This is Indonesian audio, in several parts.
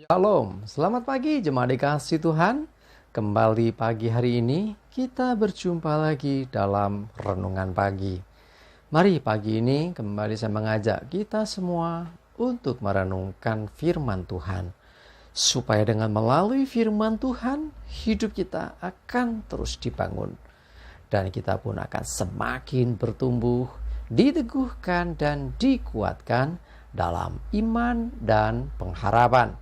Shalom, selamat pagi jemaat dikasih Tuhan. Kembali pagi hari ini kita berjumpa lagi dalam renungan pagi. Mari pagi ini kembali saya mengajak kita semua untuk merenungkan firman Tuhan. Supaya dengan melalui firman Tuhan hidup kita akan terus dibangun. Dan kita pun akan semakin bertumbuh, diteguhkan dan dikuatkan dalam iman dan pengharapan.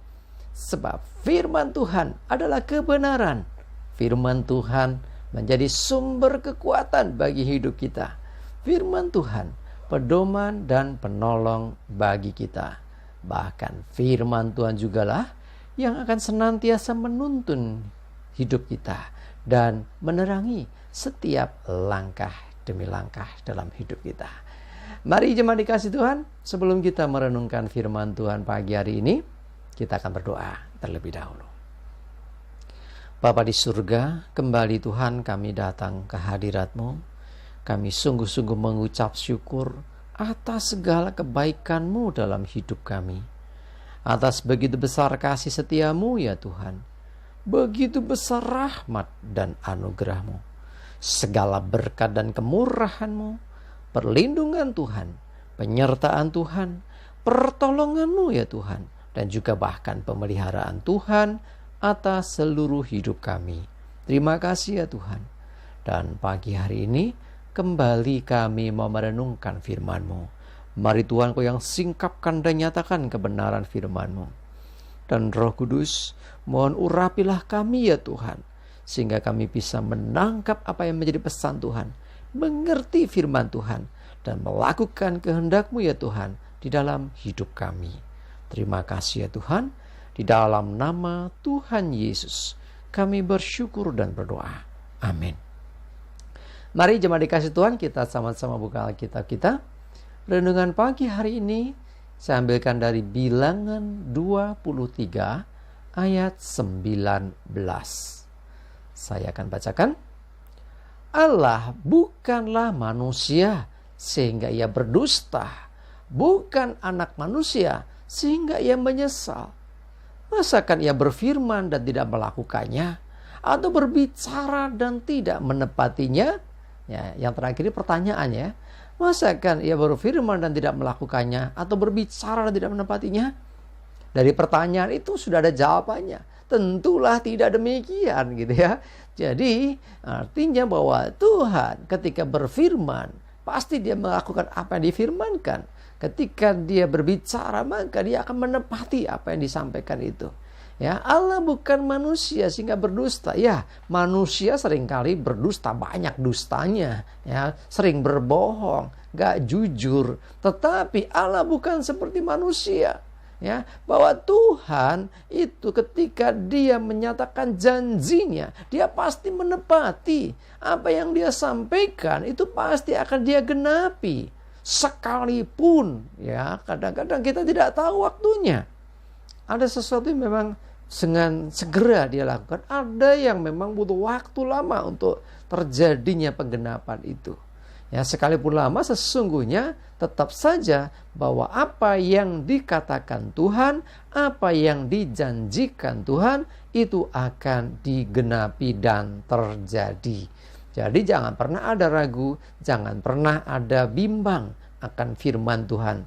Sebab firman Tuhan adalah kebenaran. Firman Tuhan menjadi sumber kekuatan bagi hidup kita. Firman Tuhan pedoman dan penolong bagi kita. Bahkan firman Tuhan jugalah yang akan senantiasa menuntun hidup kita dan menerangi setiap langkah demi langkah dalam hidup kita. Mari jemaat dikasih Tuhan, sebelum kita merenungkan firman Tuhan pagi hari ini, kita akan berdoa terlebih dahulu. Bapa di surga, kembali Tuhan kami datang ke hadirat-Mu. Kami sungguh-sungguh mengucap syukur atas segala kebaikan-Mu dalam hidup kami. Atas begitu besar kasih setia-Mu ya Tuhan. Begitu besar rahmat dan anugerah-Mu. Segala berkat dan kemurahan-Mu, perlindungan Tuhan, penyertaan Tuhan, pertolongan-Mu ya Tuhan. Dan juga bahkan pemeliharaan Tuhan atas seluruh hidup kami. Terima kasih ya Tuhan. Dan pagi hari ini kembali kami mau merenungkan firman-Mu. Mari Tuhan Kau yang singkapkan dan nyatakan kebenaran firman-Mu. Dan Roh Kudus, mohon urapilah kami ya Tuhan. Sehingga kami bisa menangkap apa yang menjadi pesan Tuhan. Mengerti firman Tuhan. Dan melakukan kehendak-Mu ya Tuhan di dalam hidup kami. Terima kasih ya Tuhan, di dalam nama Tuhan Yesus kami bersyukur dan berdoa. Amin. Mari jemaat dikasih Tuhan, kita sama-sama buka Alkitab kita. Renungan pagi hari ini saya ambilkan dari Bilangan 23 ayat 19. Saya akan bacakan. Allah bukanlah manusia sehingga ia berdusta, bukan anak manusia sehingga ia menyesal. Masakan ia berfirman dan tidak melakukannya, atau berbicara dan tidak menepatinya? Ya, yang terakhir ini pertanyaannya. Masakan ia berfirman dan tidak melakukannya, atau berbicara dan tidak menepatinya? Dari pertanyaan itu sudah ada jawabannya. Tentulah tidak demikian gitu ya. Jadi artinya bahwa Tuhan ketika berfirman pasti dia melakukan apa yang difirmankan. Ketika dia berbicara maka dia akan menepati apa yang disampaikan itu. Ya, Allah bukan manusia sehingga berdusta. Ya, manusia seringkali berdusta, banyak dustanya, ya, sering berbohong, gak jujur. Tetapi Allah bukan seperti manusia. Ya, bahwa Tuhan itu ketika dia menyatakan janjinya, dia pasti menepati. Apa yang dia sampaikan itu pasti akan dia genapi. Sekalipun ya kadang-kadang kita tidak tahu waktunya. Ada sesuatu yang memang dengan segera dia lakukan. Ada yang memang butuh waktu lama untuk terjadinya penggenapan itu. Ya, sekalipun lama sesungguhnya tetap saja bahwa apa yang dikatakan Tuhan, apa yang dijanjikan Tuhan itu akan digenapi dan terjadi. Jadi jangan pernah ada ragu, jangan pernah ada bimbang akan firman Tuhan.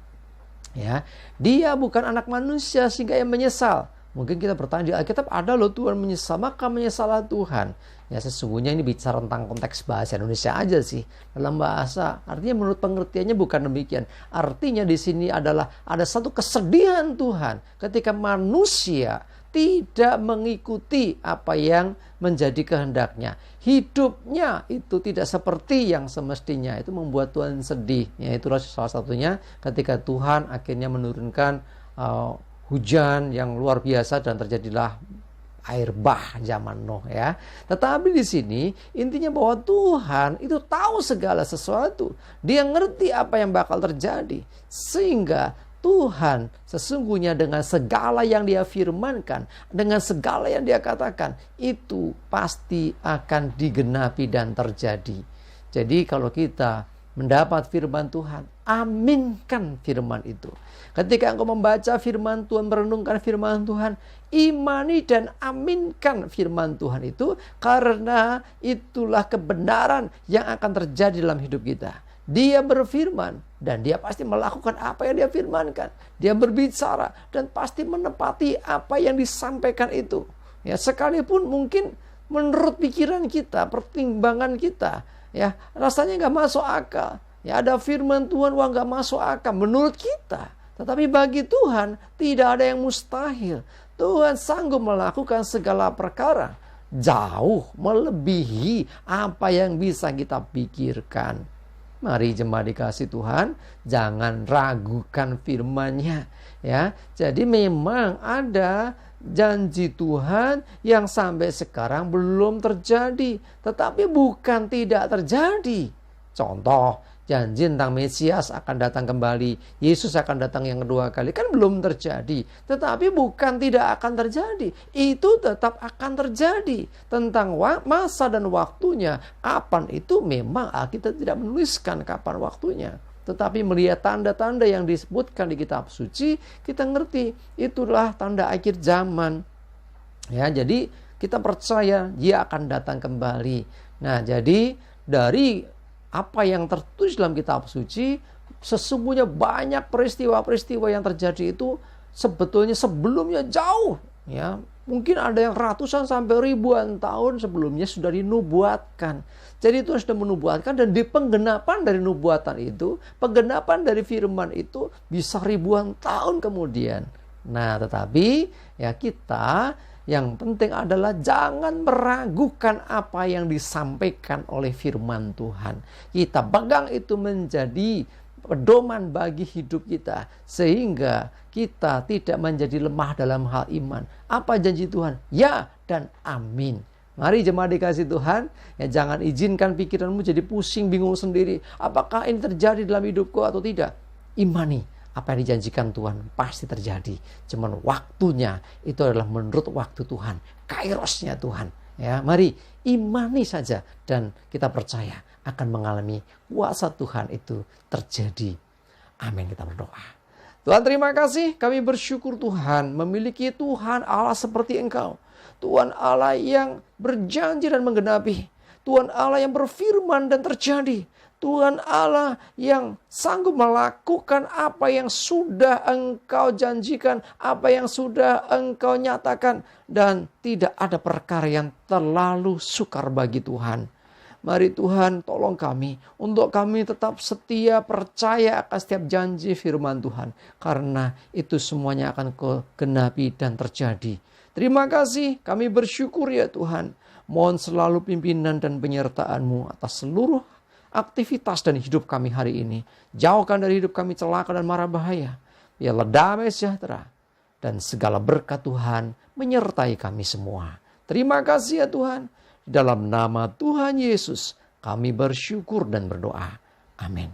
Ya, dia bukan anak manusia sehingga ia menyesal. Mungkin kita bertanya di Alkitab ada loh Tuhan menyesal, maka menyesallah Tuhan. Ya, sesungguhnya ini bicara tentang konteks bahasa Indonesia aja sih. Dalam bahasa, artinya menurut pengertiannya bukan demikian. Artinya di sini adalah ada satu kesedihan Tuhan ketika manusia tidak mengikuti apa yang menjadi kehendaknya. Hidupnya itu tidak seperti yang semestinya. Itu membuat Tuhan sedih. Ya, itulah salah satunya ketika Tuhan akhirnya menurunkan hujan yang luar biasa dan terjadilah air bah zaman Nuh ya. Tetapi di sini intinya bahwa Tuhan itu tahu segala sesuatu. Dia ngerti apa yang bakal terjadi. Sehingga Tuhan sesungguhnya dengan segala yang dia firmankan, dengan segala yang dia katakan, itu pasti akan digenapi dan terjadi. Jadi kalau kita mendapat firman Tuhan, aminkan firman itu. Ketika engkau membaca firman Tuhan, merenungkan firman Tuhan, imani dan aminkan firman Tuhan itu, karena itulah kebenaran yang akan terjadi dalam hidup kita. Dia berfirman dan dia pasti melakukan apa yang dia firmankan. Dia berbicara dan pasti menepati apa yang disampaikan itu. Ya, sekalipun mungkin menurut pikiran kita, pertimbangan kita, ya rasanya nggak masuk akal. Ya, ada firman Tuhan, wah nggak masuk akal menurut kita. Tetapi bagi Tuhan tidak ada yang mustahil. Tuhan sanggup melakukan segala perkara jauh melebihi apa yang bisa kita pikirkan. Mari jemaat dikasih Tuhan, jangan ragukan firman-Nya, ya. Jadi memang ada janji Tuhan yang sampai sekarang belum terjadi, tetapi bukan tidak terjadi. Contoh, janji tentang Mesias akan datang kembali, Yesus akan datang yang kedua kali, kan belum terjadi. Tetapi bukan tidak akan terjadi, itu tetap akan terjadi. Tentang masa dan waktunya, kapan itu memang kita tidak menuliskan kapan waktunya. Tetapi melihat tanda-tanda yang disebutkan di kitab suci, kita ngerti itulah tanda akhir zaman. Ya, jadi kita percaya dia akan datang kembali. Nah, jadi dari apa yang tertulis dalam kitab suci, sesungguhnya banyak peristiwa-peristiwa yang terjadi itu sebetulnya sebelumnya jauh, ya. Mungkin ada yang ratusan sampai ribuan tahun sebelumnya sudah dinubuatkan. Jadi Tuhan sudah menubuatkan, dan di penggenapan dari nubuatan itu, penggenapan dari firman itu bisa ribuan tahun kemudian. Nah, tetapi ya kita yang penting adalah jangan meragukan apa yang disampaikan oleh firman Tuhan. Kita pegang itu menjadi pedoman bagi hidup kita, sehingga kita tidak menjadi lemah dalam hal iman. Apa janji Tuhan? Ya dan amin. Mari jemaat dikasih Tuhan, ya jangan izinkan pikiranmu jadi pusing, bingung sendiri. Apakah ini terjadi dalam hidupku atau tidak? Imani apa yang dijanjikan Tuhan pasti terjadi. Cuman waktunya itu adalah menurut waktu Tuhan, kairosnya Tuhan. Ya, mari imani saja dan kita percaya akan mengalami kuasa Tuhan itu terjadi. Amin, kita berdoa. Tuhan, terima kasih, kami bersyukur Tuhan memiliki Tuhan Allah seperti Engkau. Tuhan Allah yang berjanji dan menggenapi. Tuhan Allah yang berfirman dan terjadi. Tuhan Allah yang sanggup melakukan apa yang sudah Engkau janjikan, apa yang sudah Engkau nyatakan, dan tidak ada perkara yang terlalu sukar bagi Tuhan. Mari Tuhan tolong kami untuk kami tetap setia percaya akan setiap janji firman Tuhan, karena itu semuanya akan kegenapi dan terjadi. Terima kasih, kami bersyukur ya Tuhan. Mohon selalu pimpinan dan penyertaan-Mu atas seluruh aktivitas dan hidup kami hari ini. Jauhkan dari hidup kami celaka dan mara bahaya. Biarlah damai sejahtera dan segala berkat Tuhan menyertai kami semua. Terima kasih ya Tuhan. Dalam nama Tuhan Yesus kami bersyukur dan berdoa. Amin.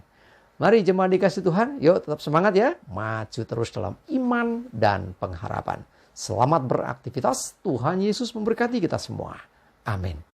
Mari jemaat dikasih Tuhan, yuk tetap semangat ya. Maju terus dalam iman dan pengharapan. Selamat beraktivitas. Tuhan Yesus memberkati kita semua. Amin.